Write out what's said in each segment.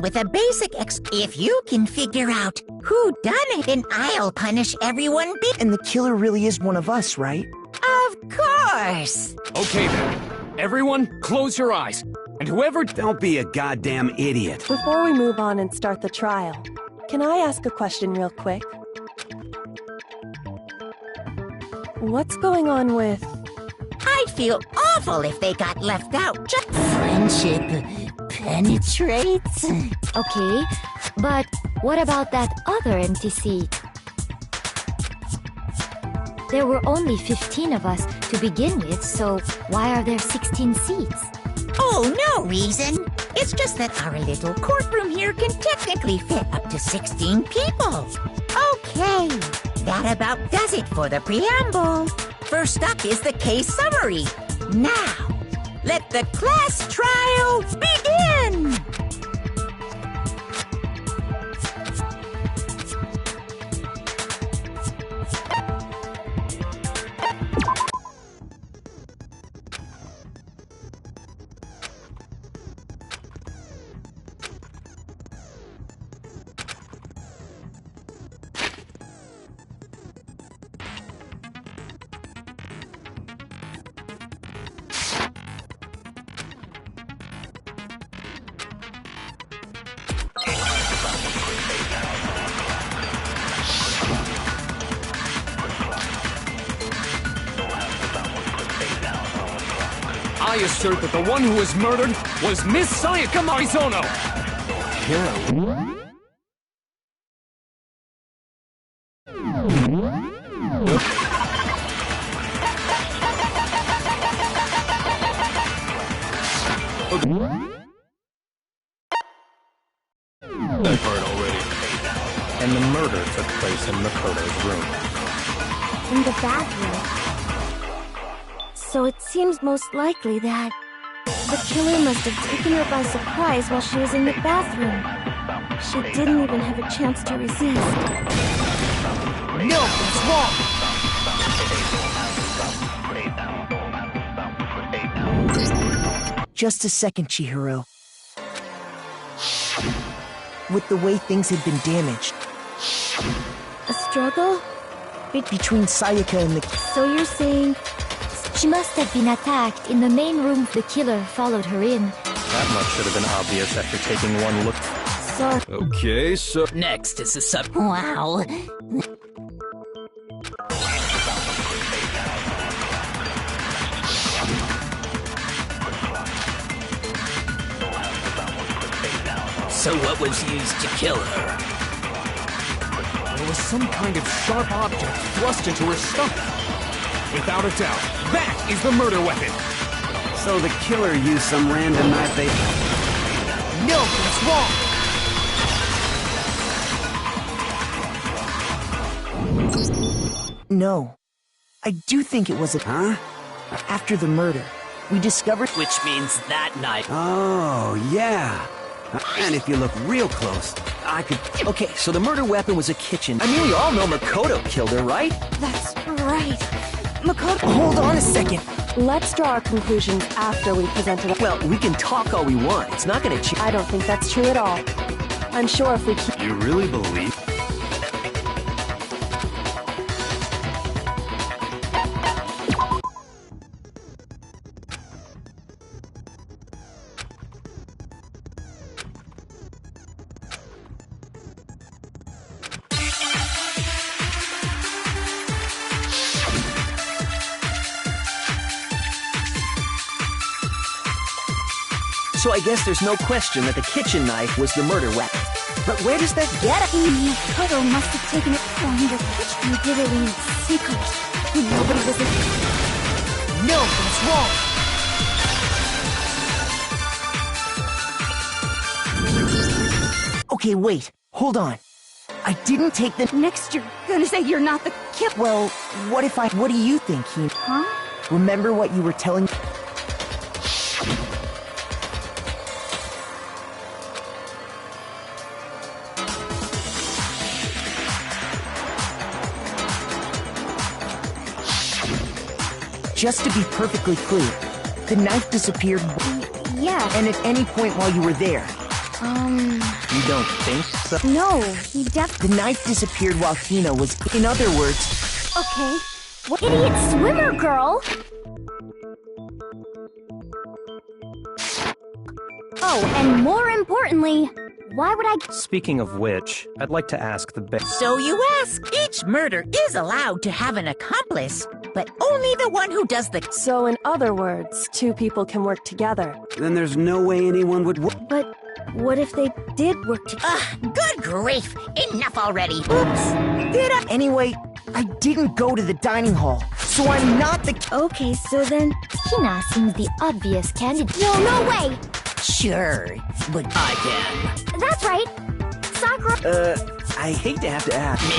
down with a basic If you can figure out who done it, then I'll punish everyone. And the killer really is one of us, right? Of course. Okay then. Everyone, close your eyes. And whoever— Don't be a goddamn idiot. Before we move on and start the trial, can I ask a question real quick? What's going on with... I'd feel awful if they got left out. Just friendship penetrates. Okay, but what about that other empty seat? There were only 15 of us to begin with, so why are there 16 seats? Oh, no reason. It's just that our little courtroom here can technically fit up to 16 people. Okay, that about does it for the preamble. First up is the case summary. Now, let the class trial begin! I assert that the one who was murdered was Miss Sayaka Marizono! That part already. And the murder took place in Makoto's room. In the bathroom. So it seems most likely that the killer must have taken her by surprise while she was in the bathroom. She didn't even have a chance to resist. No, it's wrong! Just a second, Chihiro. With the way things had been damaged. A struggle? Between Sayaka and the... So you're saying she must have been attacked in the main room the killer followed her in. That much should have been obvious after taking one look. So... Okay, so... Next is the sub... Wow. So what was used to kill her? There was some kind of sharp object thrust into her stomach. Without a doubt, that is the murder weapon. So the killer used some random knife they... No, it's wrong! No. I do think it was a... Huh? After the murder, we discovered... Which means that knife... Oh, yeah. And if you look real close, I could... Okay, so the murder weapon was a kitchen. I mean, we all know Makoto killed her, right? That's right. Makoto... Hold on a second. Let's draw our conclusions after we present it. Well, we can talk all we want. It's not gonna change. I don't think that's true at all. I'm sure if we keep... You really believe... So I guess there's no question that the kitchen knife was the murder weapon. But where does that get it? Makoto must have taken it from your kitchen. You did it in secret. Nobody was... No, that's wrong! Okay, wait. Hold on. I didn't take the... Next you're gonna say you're not the killer. Well, what if I... What do you think, Hime? Huh? Remember what you were telling... Just to be perfectly clear, the knife disappeared... Yeah. And at any point while you were there, You don't think so? No, he The knife disappeared while Hina was... In other words... Okay. What idiot swimmer girl? Oh, and more importantly, why would I... Speaking of which, I'd like to ask the So you ask. Each murder is allowed to have an accomplice, but only the one who does the... So in other words, two people can work together. Then there's no way anyone would... But what if they did work together? Good grief! Enough already! Oops! Did I? Anyway, I didn't go to the dining hall, so I'm not the... Okay, so then Hina seems the obvious candidate. No way! Sure, but I can. That's right. Sakura... I hate to have to ask. Me.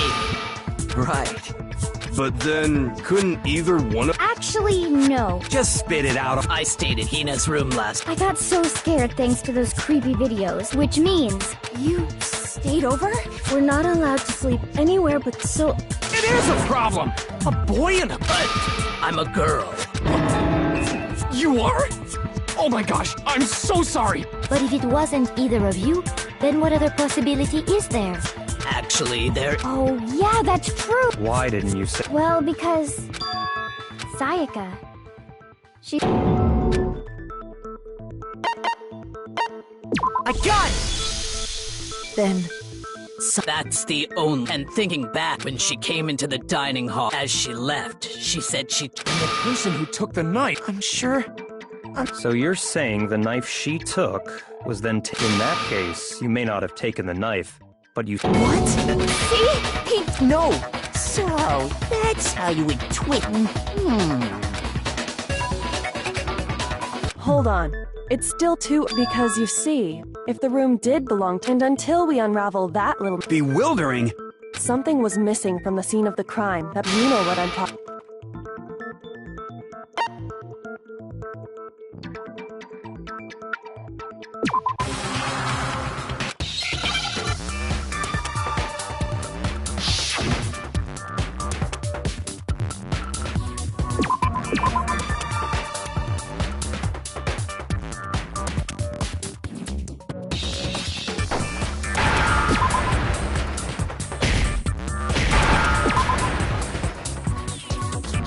Right. But then, couldn't either one of... Actually, no. Just spit it out. I stayed in Hina's room last... I got so scared thanks to those creepy videos, which means... You stayed over? We're not allowed to sleep anywhere but so... It is a problem! A boy and a... But I'm a girl. You are? Oh my gosh, I'm so sorry! But if it wasn't either of you, then what other possibility is there? Actually, there... Oh, yeah, that's true! Why didn't you say... Well, because... Sayaka... She... I got it! Then... That's the only... And thinking back when she came into the dining hall as she left, she said she... And the person who took the knife... I'm sure... So you're saying the knife she took was then in that case, you may not have taken the knife, but you... What? See? No! so that's how you would Hold on. It's still too... Because you see, if the room did belong to... And until we unravel that little... Bewildering. Something was missing from the scene of the crime. That you know what I'm talking...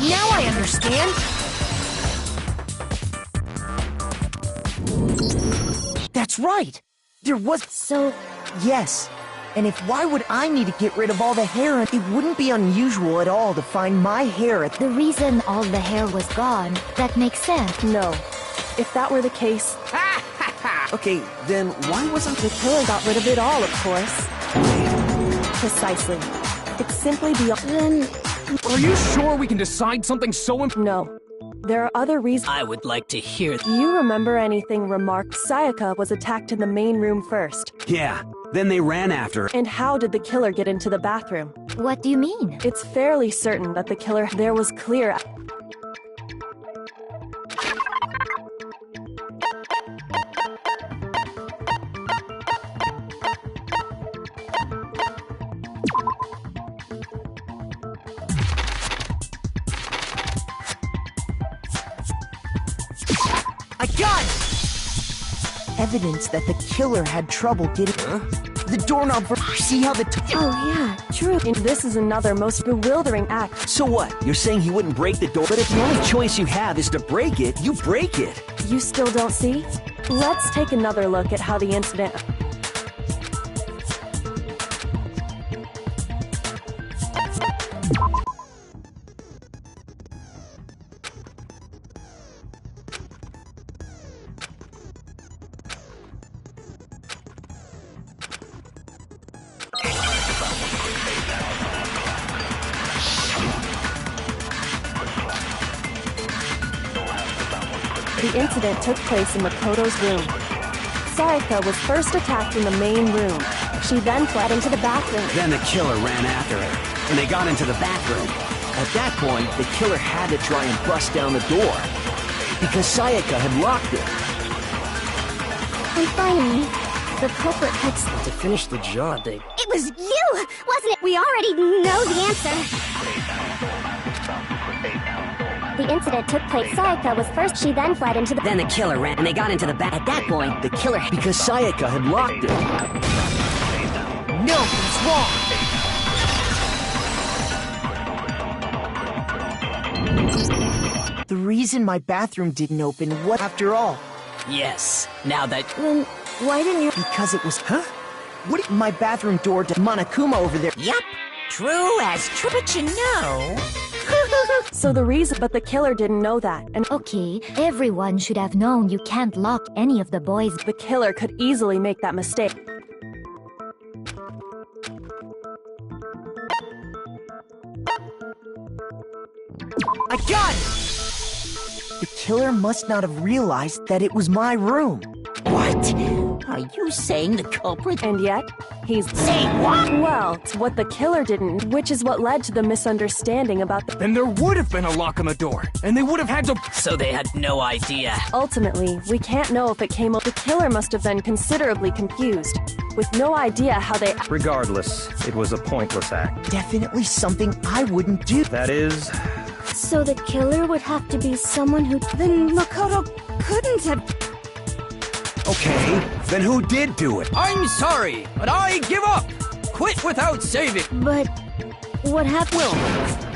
Now I understand! That's right! There was... So... Yes. And if why would I need to get rid of all the hair, it wouldn't be unusual at all to find my hair at... The reason all the hair was gone, that makes sense. No. If that were the case... Okay, then why wasn't The killer got rid of it all, of course. Precisely. It's simply beyond... Then... Are you sure we can decide something so important? No. There are other reasons... I would like to hear... Do you remember anything remarked? Sayaka was attacked in the main room first. Yeah, then they ran after her. And how did the killer get into the bathroom? What do you mean? It's fairly certain that the killer... There was clear... I got it! Evidence that the killer had trouble getting... The doorknob for... See how the... Oh, yeah, true. And this is another most bewildering act. So what? You're saying he wouldn't break the door? But if the only choice you have is to break it, you break it. You still don't see? Let's take another look at how the incident... The incident took place in Makoto's room. Sayaka was first attacked in the main room. She then fled into the bathroom. Then the killer ran after her, and they got into the bathroom. At that point, the killer had to try and bust down the door, because Sayaka had locked it. And finally, the culprit had... To finish the job, they... It was you, wasn't it? We already know the answer. The incident took place. Sayaka was first. She then fled into the... Then the killer ran, and they got into the back. At that point, the killer... Because Sayaka had locked it. No, it's wrong! The reason my bathroom didn't open was after all. Yes, now that... Then why didn't you... Because it was... Huh? What? My bathroom door to Monokuma over there. Yup, true as true, but you know. So the reason... But the killer didn't know that, and Okay, everyone should have known you can't lock any of the boys. the killer could easily make that mistake. I got it! The killer must not have realized that it was my room. What? Are you saying the culprit? And yet, he's... Say what? Well, it's what the killer didn't, which is what led to the misunderstanding about the... Then there would have been a lock on the door, and they would have had to... So they had no idea. Ultimately, we can't know if it came... The killer must have been considerably confused, with no idea how they... Regardless, it was a pointless act. Definitely something I wouldn't do. That is... So the killer would have to be someone who... Then Makoto couldn't have... Okay, then who did do it? I'm sorry, but I give up! Quit without saving! But... what happened? Well,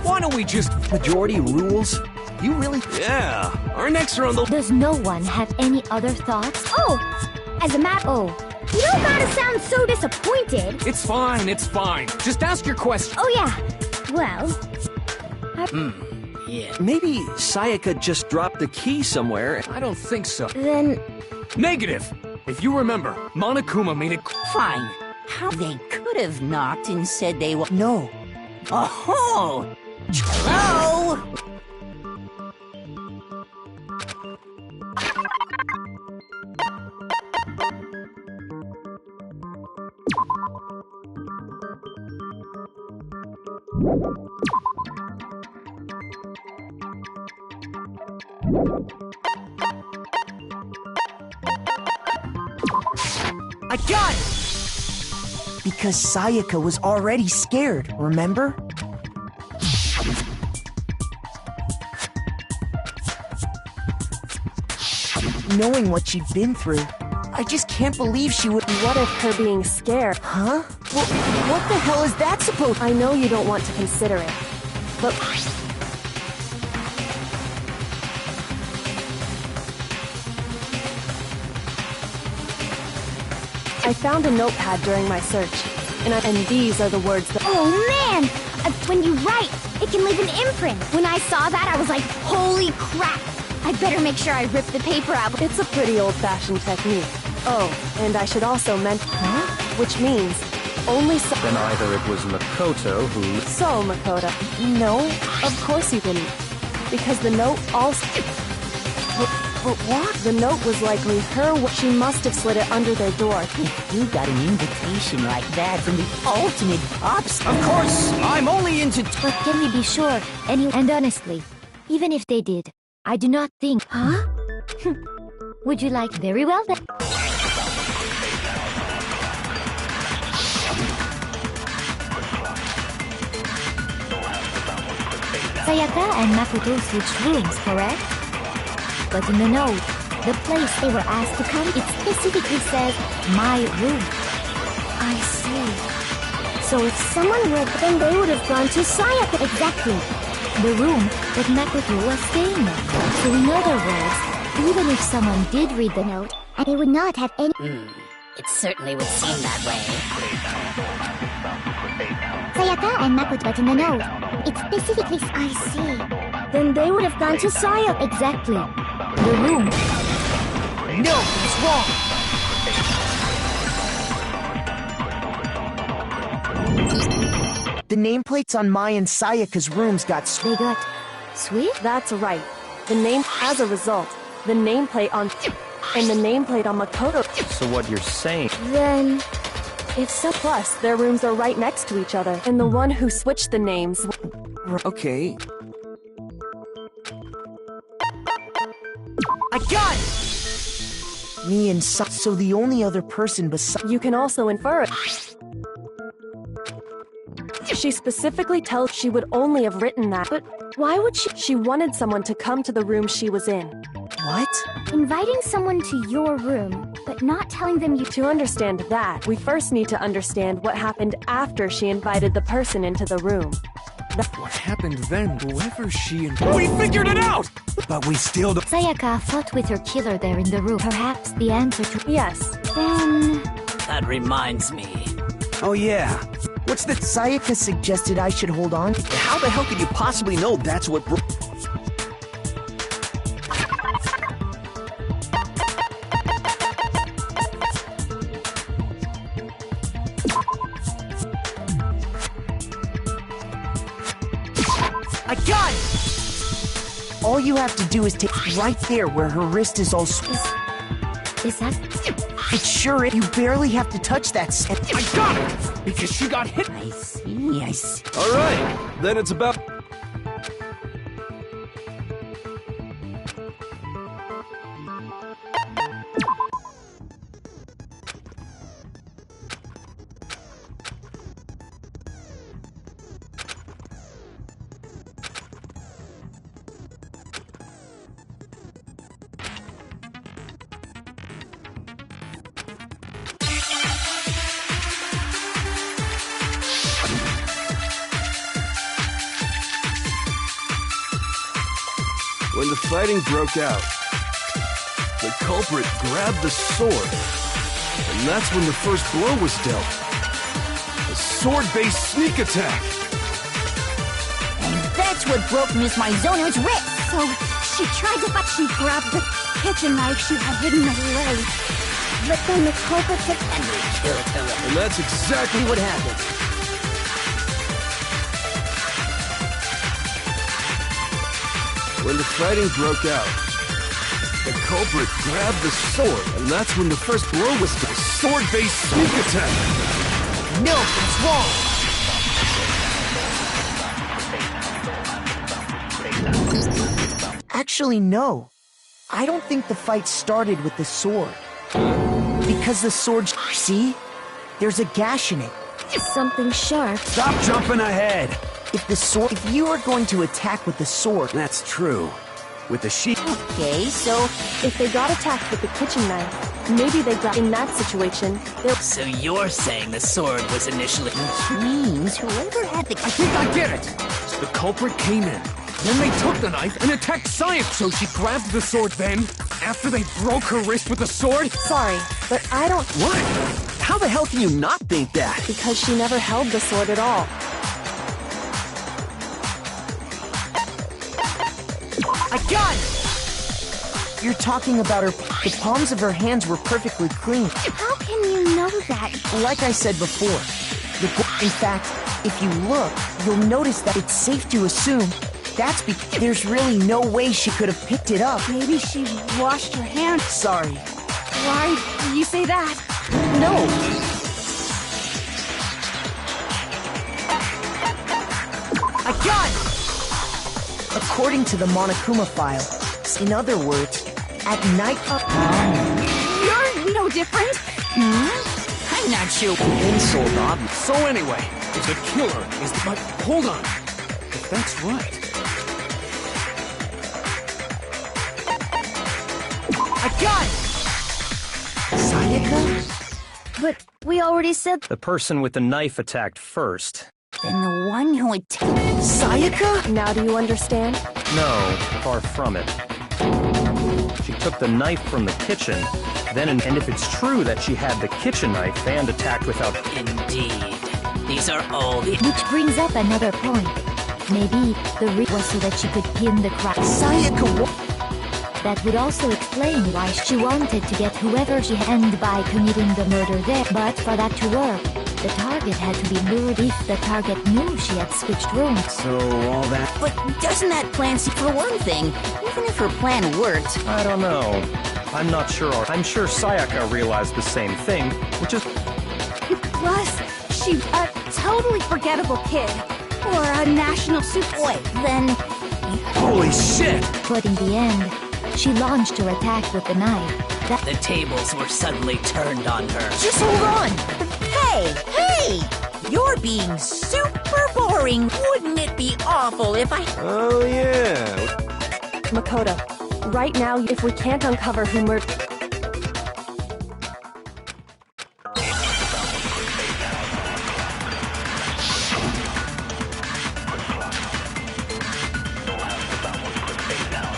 why don't we just... Majority rules? You really... Yeah, our next round... Does no one have any other thoughts? Oh! As a matter... Oh. You don't gotta sound so disappointed. It's fine, it's fine. Just ask your question. Oh yeah. Well... Yeah. Maybe Sayaka just dropped the key somewhere. I don't think so. Then... Negative! If you remember, Monokuma made it... Fine. How they could have knocked and said they were... No. Oh! Hello? I got it! Because Sayaka was already scared, remember? Knowing what she'd been through, I just can't believe she would... What if her being scared... Huh? Well, what the hell is that supposed... I know you don't want to consider it, but... I found a notepad during my search, and these are the words that... Oh man! When you write, it can leave an imprint. When I saw that, I was like, holy crap! I better make sure I rip the paper out. It's a pretty old-fashioned technique. Oh, and I should also mention... Huh? Which means, only so... Then either it was Makoto who... So, Makoto... No, of course you didn't. Because the note also... But what? The note was likely her... She must have slid it under their door. You got an invitation like that from the ultimate pops. Of course! I'm only into... But can we be sure? And honestly, even if they did, I do not think... Huh? Would you like very well then? Sayaka and Makoto switched rooms, correct? But in the note, the place they were asked to come, it specifically says, my room. I see. So if someone would, then they would have gone to Sayaka. Exactly. The room that Makoto was staying in. So in other words, even if someone did read the note, They would not have any... It certainly would seem that way. Sayaka and Makoto, but in the note, it specifically... I see. Then they would have gone to Sayaka. exactly. The room. No, it's wrong! The nameplates on Mai and Sayaka's rooms got They got sweet? That's right. The name... As a result, the nameplate on... And the nameplate on Makoto... So what you're saying... Then... If so... Plus, their rooms are right next to each other. And the one who switched the names... Okay. I got it! Me and so the only other person besides... You can also infer it. She specifically tells she would only have written that. But why would she? She wanted someone to come to the room she was in. What? Inviting someone to your room, but not telling them you... To understand that, we first need to understand what happened after she invited the person into the room. What happened then? Whoever she and... We figured it out! But we still don't... Sayaka fought with her killer there in the room. Perhaps the answer to... Yes. Then... That reminds me. Oh yeah. What's that? Sayaka suggested I should hold on. How the hell could you possibly know that's what I got it! All you have to do is take right there where her wrist is all... Is that... It sure is. You barely have to touch that... I got it! Because she got hit. I see. All right, then it's about... When the fighting broke out, the culprit grabbed the sword, and that's when the first blow was dealt. A sword-based sneak attack. And that's what broke Miss Mizono's wrist. So, she tried to... But she grabbed the kitchen knife she had hidden away. But then the culprit took... And we killed her. And that's exactly what happened. When the fighting broke out, the culprit grabbed the sword, and that's when the first blow was the sword-based sneak attack. No, it's wrong! Actually, no. I don't think the fight started with the sword. Because the sword... See? There's a gash in it. Something sharp. Stop jumping ahead! If you are going to attack with the sword... That's true. With the sheet... Okay, so If they got attacked with the kitchen knife, maybe they got... In that situation, they're... So you're saying the sword was initially... which means whoever had the... I think I get it! The culprit came in. Then they took the knife and attacked Sayaka. So she grabbed the sword then, after they broke her wrist with the sword? Sorry, but I don't... What? How the hell can you not think that? Because she never held the sword at all. I got it! You're talking about her... The palms of her hands were perfectly clean. How can you know that? Like I said before, in fact, if you look, you'll notice that it's safe to assume that's because there's really no way she could have picked it up. Maybe she washed her hands. Sorry. Why do you say that? No! I got it! According to the Monokuma file, in other words, at night... You're no different. I'm not sure. Insult obvious. So anyway, if the killer is the... But hold on. If that's right... I got it! Sayaka? But we already said... The person with the knife attacked first. Then the one who attacked... Sayaka? Now do you understand? No, far from it. She took the knife from the kitchen, then and if it's true that she had the kitchen knife and attacked without... Indeed. These are all the... Which brings up another point. Maybe the reason was so that she could pin the crime. Sayaka, what? That would also explain why she wanted to get whoever she had by committing the murder there. But for that to work, the target had to be lured if the target knew she had switched rooms. So all that... But doesn't that plan see for one thing? Even if her plan worked... I don't know. I'm not sure. I'm sure Sayaka realized the same thing, which is... Plus, she's a totally forgettable kid. Or a national super... Wait, then... Holy shit! But in the end, she launched her attack with the knife. The tables were suddenly turned on her. Just hold on! Hey! You're being super boring. Wouldn't it be awful if I... Oh, yeah. Makoto, right now, if we can't uncover who murdered...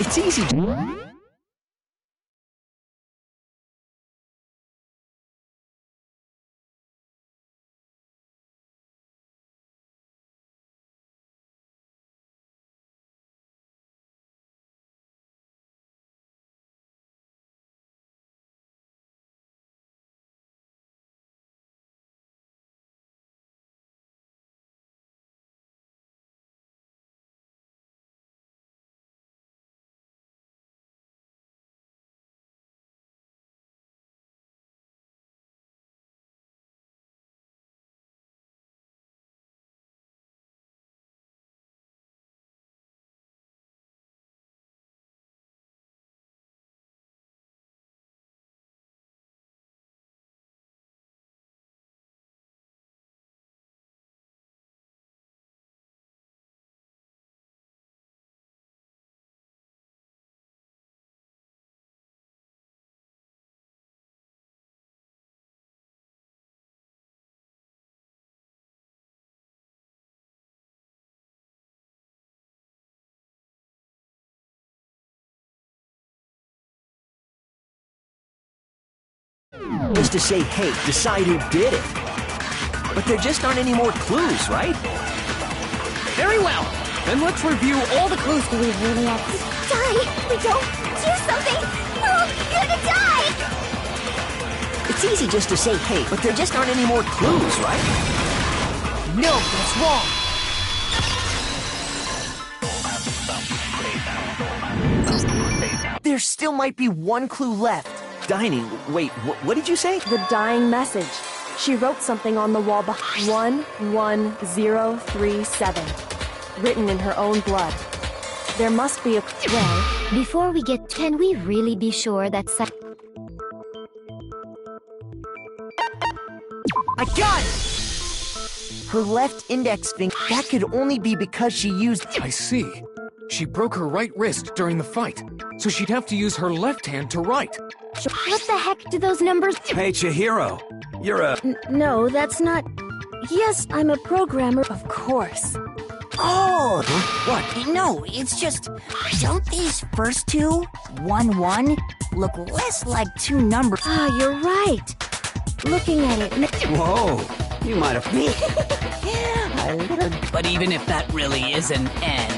It's easy to... Just to say, hey, decide who did it. But there just aren't any more clues, right? Very well. Then let's review all the clues. Do we really have to die? We don't do something! We're all gonna die! It's easy just to say, hey, but there just aren't any more clues, right? No, that's wrong. There still might be one clue left. Dining. Wait, what did you say? The dying message. She wrote something on the wall behind 11037, written in her own blood. There must be a... Well, before we get... Can we really be sure that... I got it! Her left index finger. That could only be because she used... I see. She broke her right wrist during the fight, so she'd have to use her left hand to write. What the heck do those numbers... Hey, Chihiro. You're a... No, that's not... Yes, I'm a programmer. Of course. Oh! What? No, it's just... Don't these first two, 1-1, look less like two numbers? Ah, you're right. Looking at it... Whoa. You might have... A little... But even if that really is an N,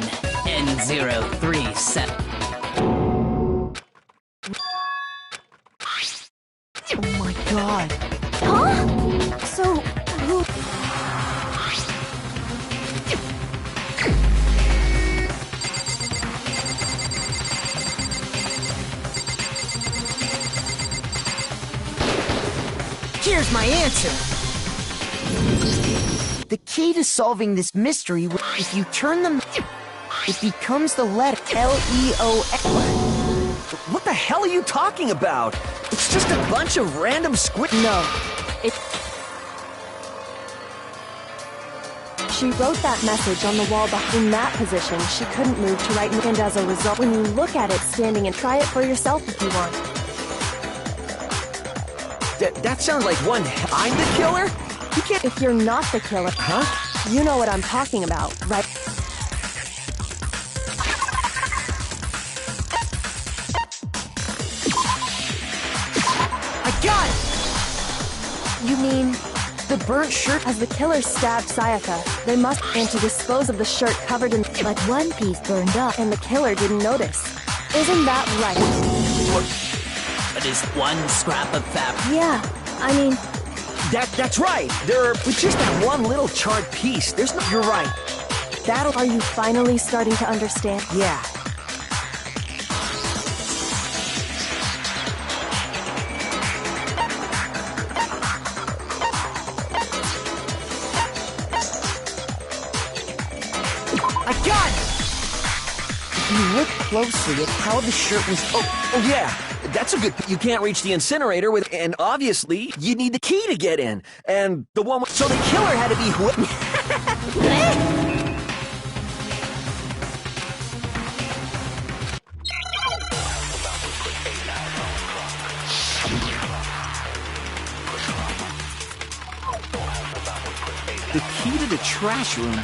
N037... Oh my god. Huh? So, who... Here's my answer. The key to solving this mystery, if you turn them, it becomes the letter L-E-O-N. What the hell are you talking about? It's just a bunch of random squid... No. She wrote that message on the wall behind that position. She couldn't move to write, and as a result, when you look at it standing and try it for yourself if you want. That sounds like one... I'm the killer? You can't... If you're not the killer... Huh? You know what I'm talking about, right? I got it! You mean... the burnt shirt? As the killer stabbed Sayaka, they must... And to dispose of the shirt covered in... But one piece burned up. And the killer didn't notice. Isn't that right? But is one scrap of fabric... Yeah, I mean... That's right! With just that one little charred piece, there's no... You're right. That'll... Are you finally starting to understand? Yeah. I got it! If you look closely at how the shirt was... Oh, yeah! That's a good... You can't reach the incinerator with... And obviously, you need the key to get in. And the one... So the killer had to be... The key to the trash room?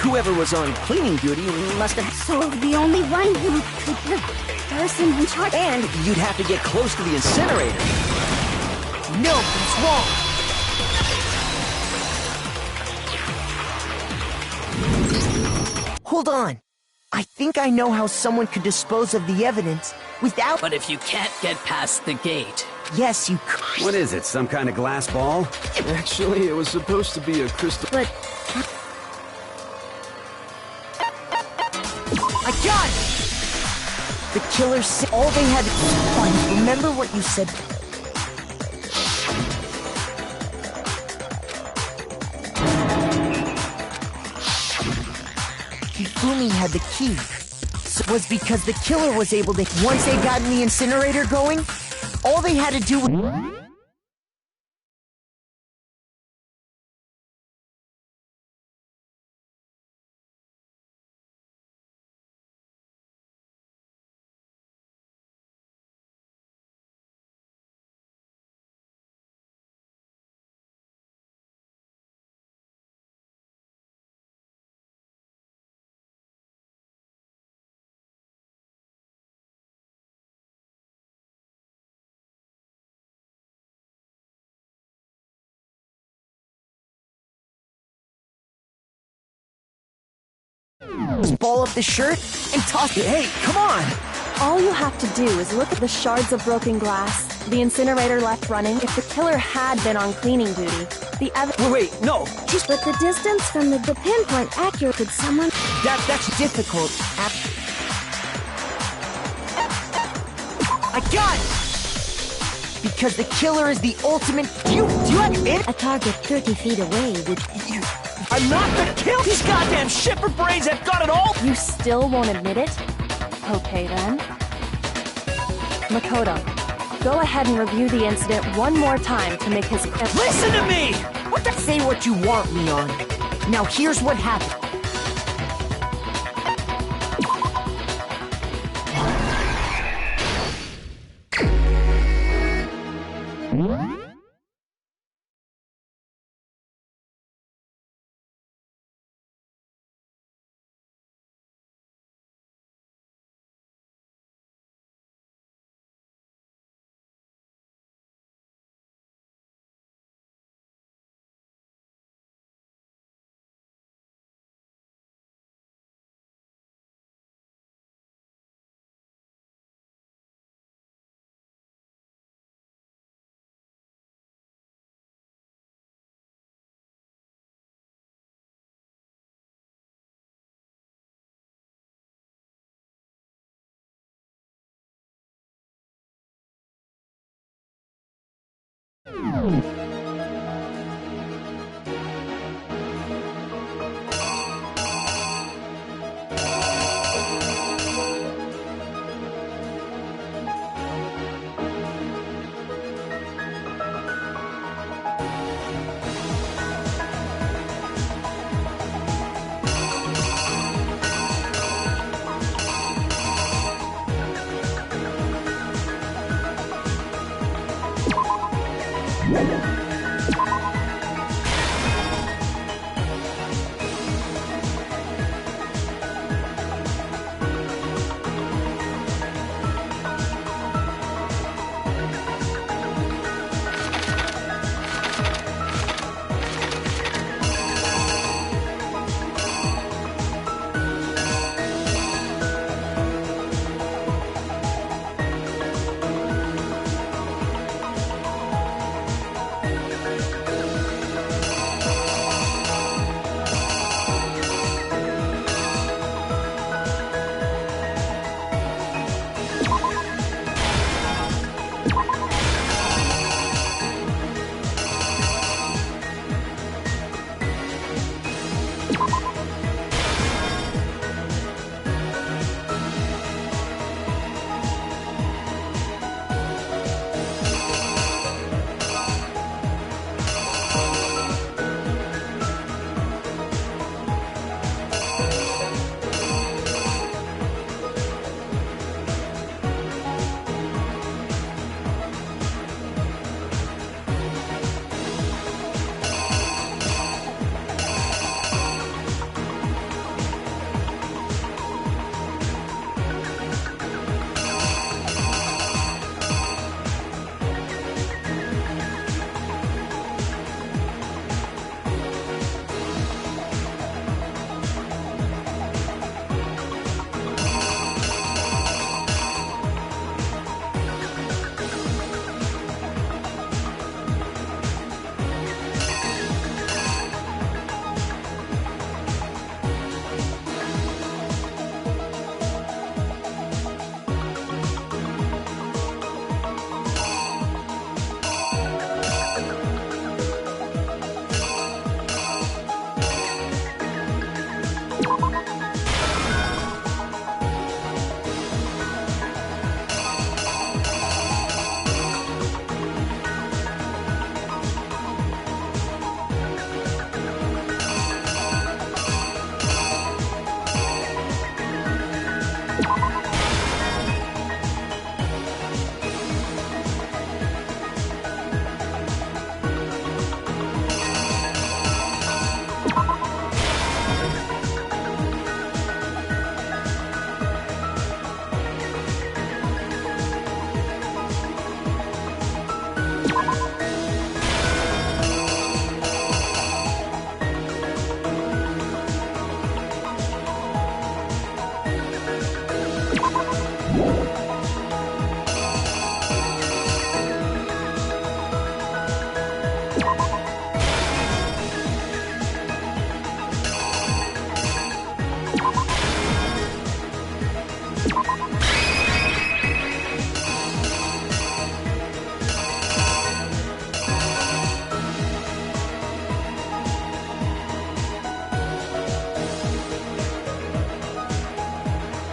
Whoever was on cleaning duty must have... So the only one who could the person in charge... And you'd have to get close to the incinerator. No, that's wrong. Hold on. I think I know how someone could dispose of the evidence without... But if you can't get past the gate... Yes, you could. What is it, some kind of glass ball? Actually, it was supposed to be a crystal... But I got it! The killer said all they had to... Fine, remember what you said... Hifumi had the key. So it was because the killer was able to... Once they got in the incinerator going, all they had to do was... ball up the shirt and toss it. Hey, come on! All you have to do is look at the shards of broken glass, the incinerator left running. If the killer had been on cleaning duty, the evidence... Wait, no, just... But the distance from the pinpoint accurate, could someone... That's difficult. I got it! Because the killer is the ultimate... Do you have it? A target 30 feet away would... I'm not the kill! These goddamn shipper brains have got it all! You still won't admit it? Okay then. Makoto, go ahead and review the incident one more time to make his... Listen to me! What the... Say what you want, Leon. Now here's what happened.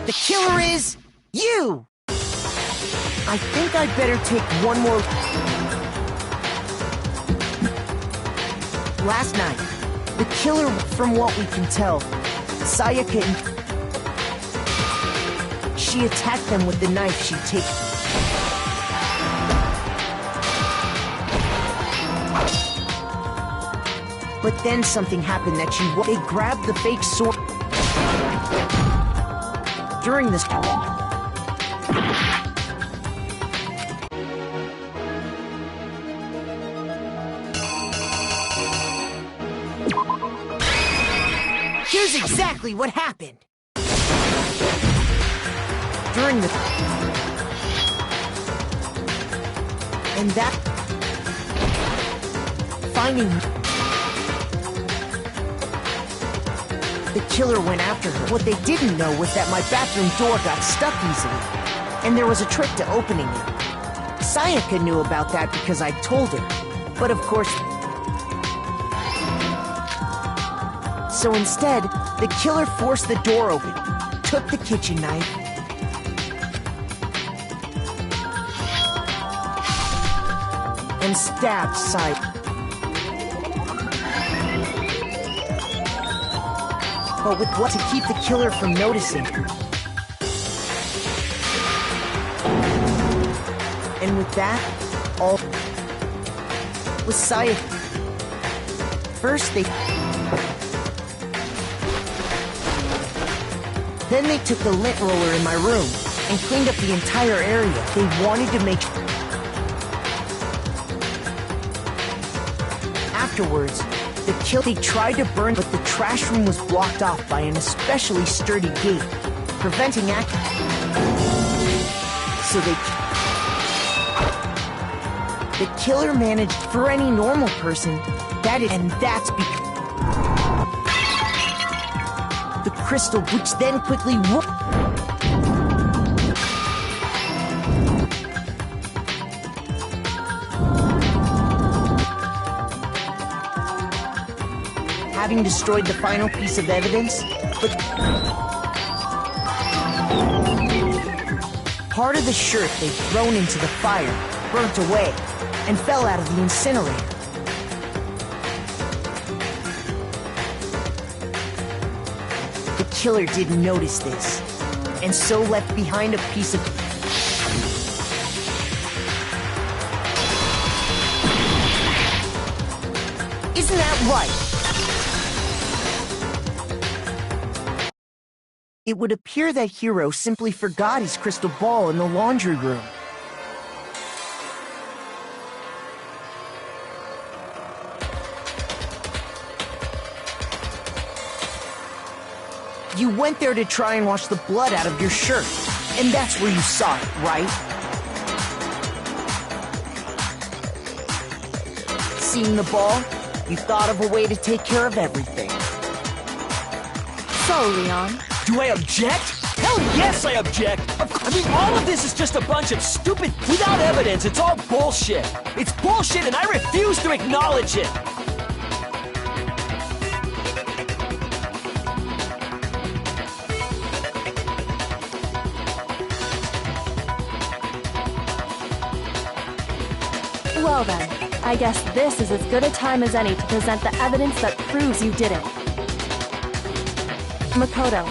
The killer is you! I think I'd better take one more... Last night, the killer, from what we can tell, Sayaka... She attacked them with the knife she'd taken. But then something happened that they grabbed the fake sword. During this... Here's exactly what happened. During the... And that... Finding her... The killer went after her. What they didn't know was that my bathroom door got stuck easily, and there was a trick to opening it. Sayaka knew about that because I told her, but of course... So instead, the killer forced the door open, took the kitchen knife, and stabbed Sayaka. But with what to keep the killer from noticing. And with that, all was Sayaka. First Then they took the lint roller in my room and cleaned up the entire area. They wanted to make... Afterwards, they tried to burn, but the trash room was blocked off by an especially sturdy gate, preventing access. So the killer managed, for any normal person, and that's because the crystal, which then quickly having destroyed the final piece of evidence, but part of the shirt they'd thrown into the fire burnt away and fell out of the incinerator. The killer didn't notice this, and so left behind a piece of... Isn't that right? It would appear that Hiro simply forgot his crystal ball in the laundry room. You went there to try and wash the blood out of your shirt, and that's where you saw it, right? Seeing the ball, you thought of a way to take care of everything. So, Leon... Do I object? Hell yes, I object! I mean, all of this is just a bunch of stupid... Without evidence, it's all bullshit! It's bullshit and I refuse to acknowledge it! Well then, I guess this is as good a time as any to present the evidence that proves you did it. Makoto.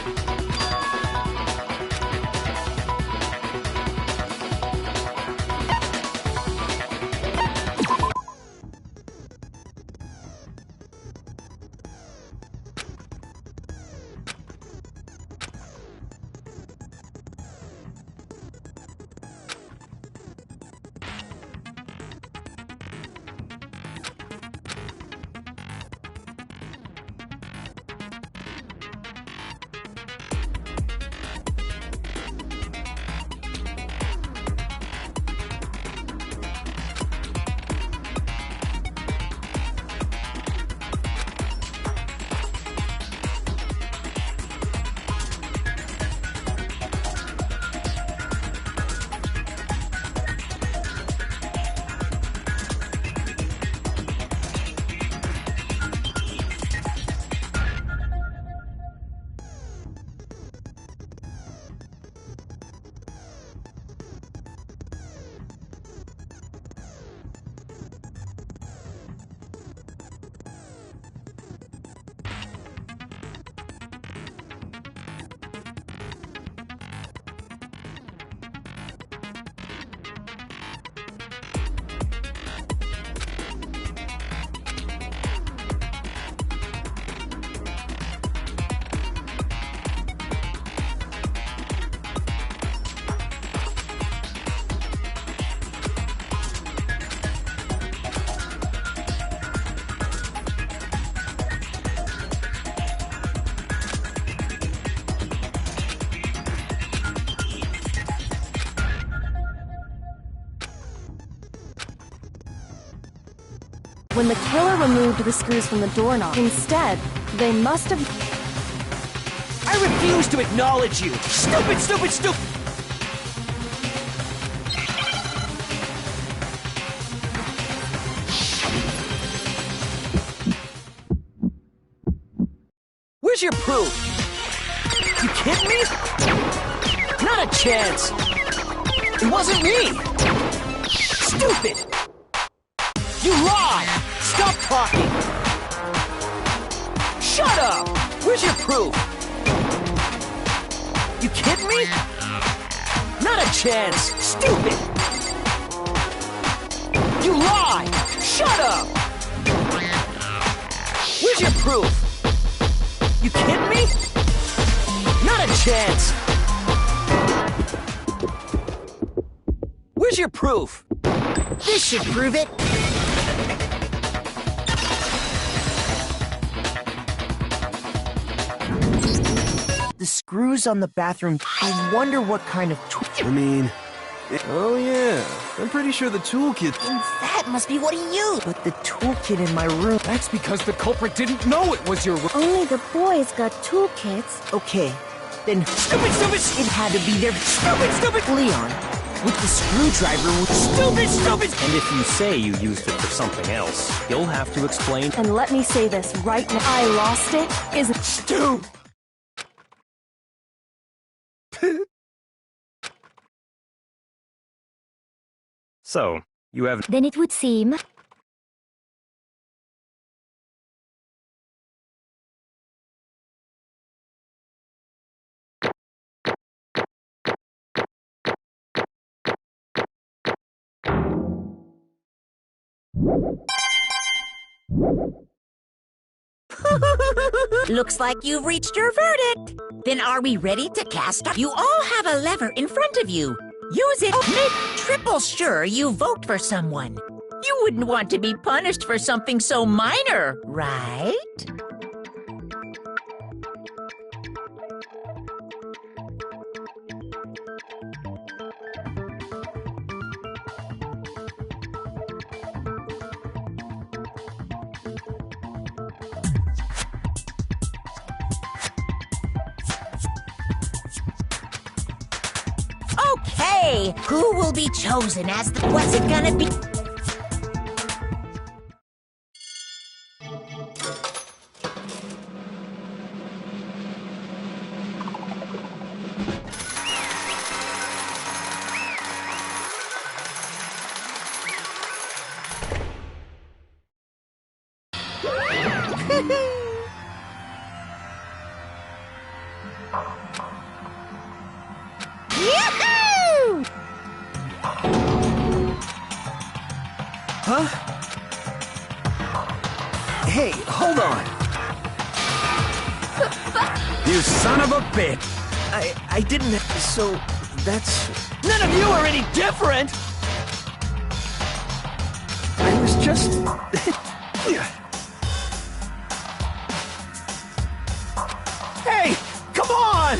when the killer removed the screws from the doorknob. Instead, they must have... I refuse to acknowledge you! Stupid, stupid, stupid! Where's your proof? You kidding me? Not a chance! It wasn't me! Stupid! You lie! Stop talking! Shut up! Where's your proof? You kidding me? Not a chance! Stupid! You lie! Shut up! Where's your proof? You kidding me? Not a chance! Where's your proof? This should prove it. The screws on the bathroom. I wonder what kind of tool. I mean... Oh yeah, I'm pretty sure the toolkit... That must be what he used. But the toolkit in my room... That's because the culprit didn't know it was your room. Only the boys got toolkits. Okay, then... Stupid, stupid! It had to be their... Stupid, stupid! Leon, with the screwdriver... Stupid, stupid! And if you say you used it for something else, you'll have to explain. And let me say this right now. I lost it is... Stu! So, you have... Then it would seem... Looks like you've reached your verdict. Then are we ready to cast off? You all have a lever in front of you. Use it. Make triple sure you vote for someone. You wouldn't want to be punished for something so minor, right? Okay, who will be chosen as the... What's it gonna be? Yahoo! Huh? Hey, hold on. You son of a bitch! I didn't... So, that's... None of you are any different! I was just... Hey, come on!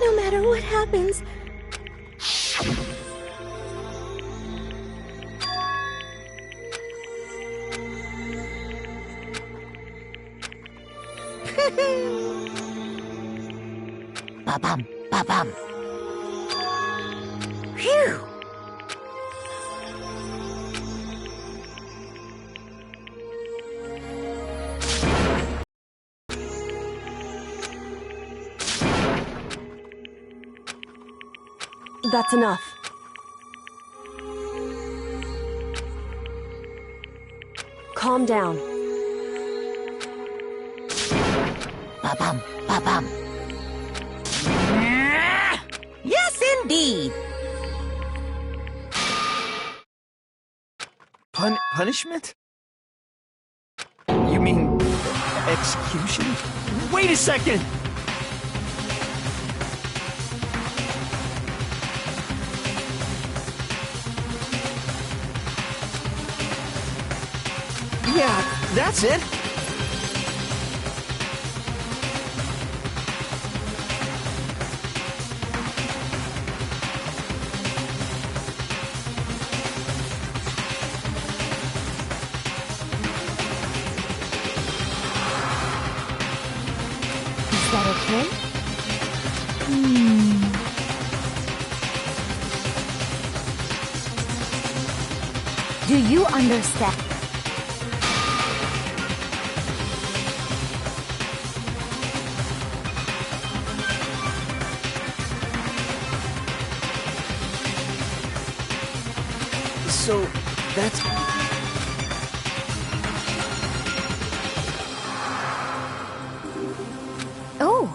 No matter what happens, Ba-bum, ba-bum. Phew! That's enough. calm down. Ba-bum, ba-bum. Yes, indeed. Punishment? You mean execution? Wait a second! Yeah, that's it. Is that okay? Do you understand? So, that's... Oh!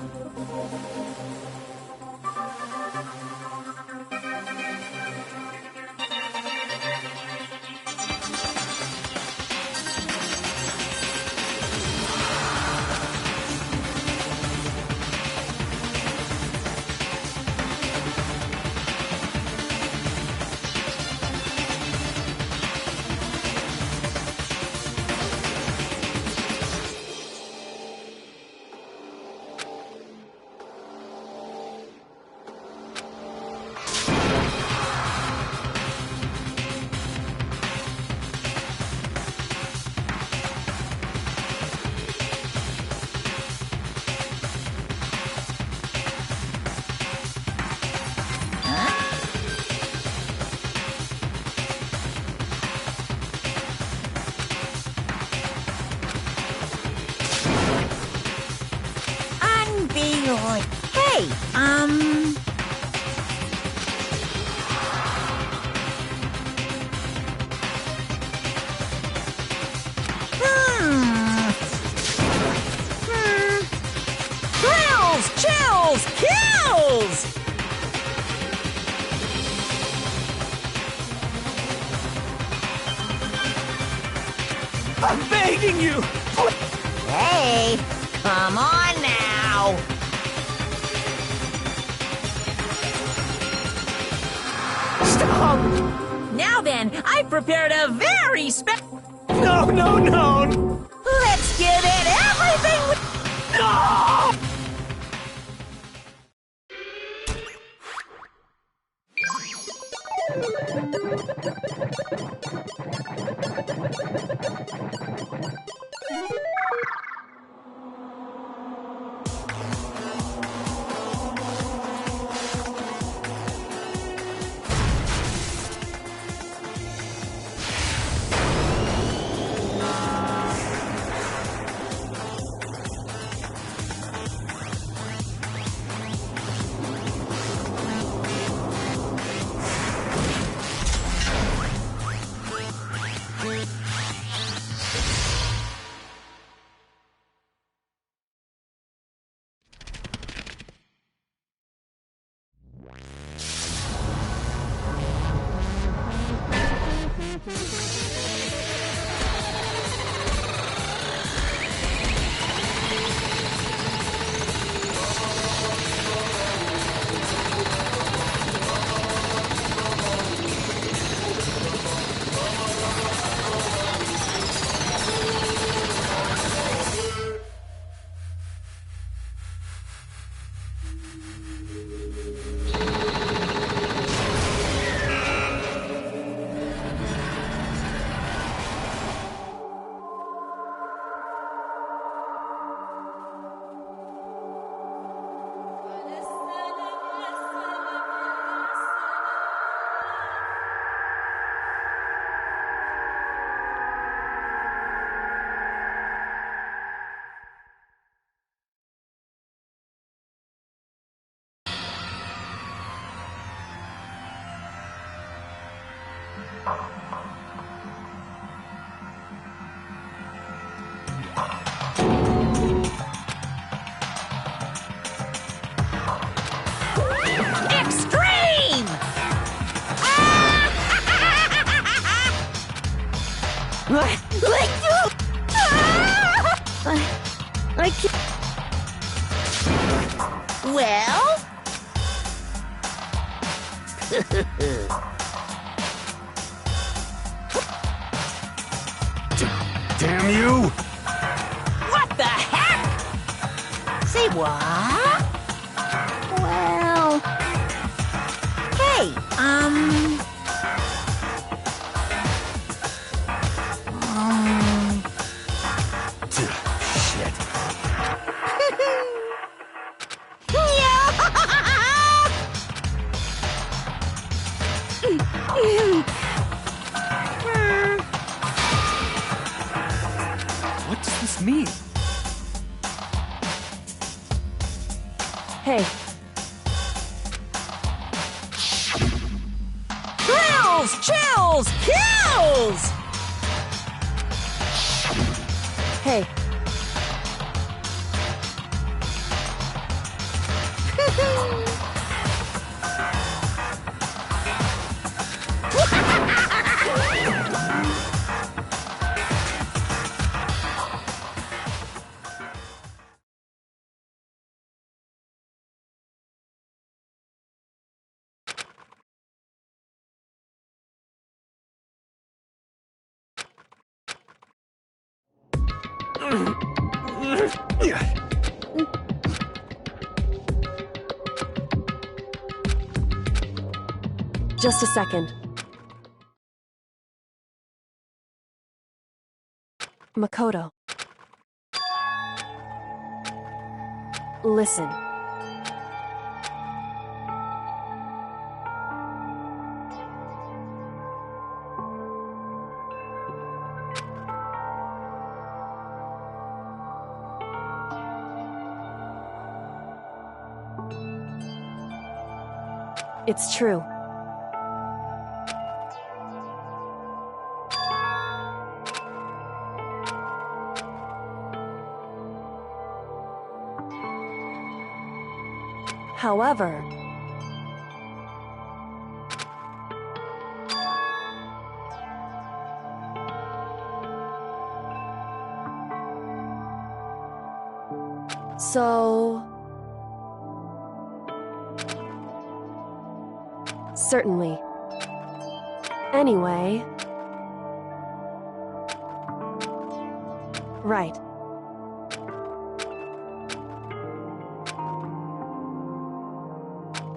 Hey, Thrills! Chills! Kills! I'm begging you! Hey, come on now. Stop! Now then, I've prepared a very No, no, no! Let's give it everything. No! I can't... Well? Damn you! What the heck? Say what? Well... Hey, Shit. What does this mean? Hey, Thrills! Chills! Kills! hey. Just a second. Makoto. Listen. It's true. However, so certainly. Anyway, right.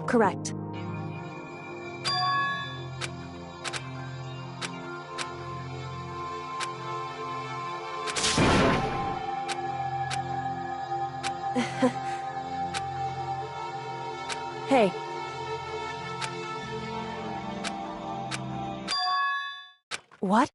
Correct. Hey. What?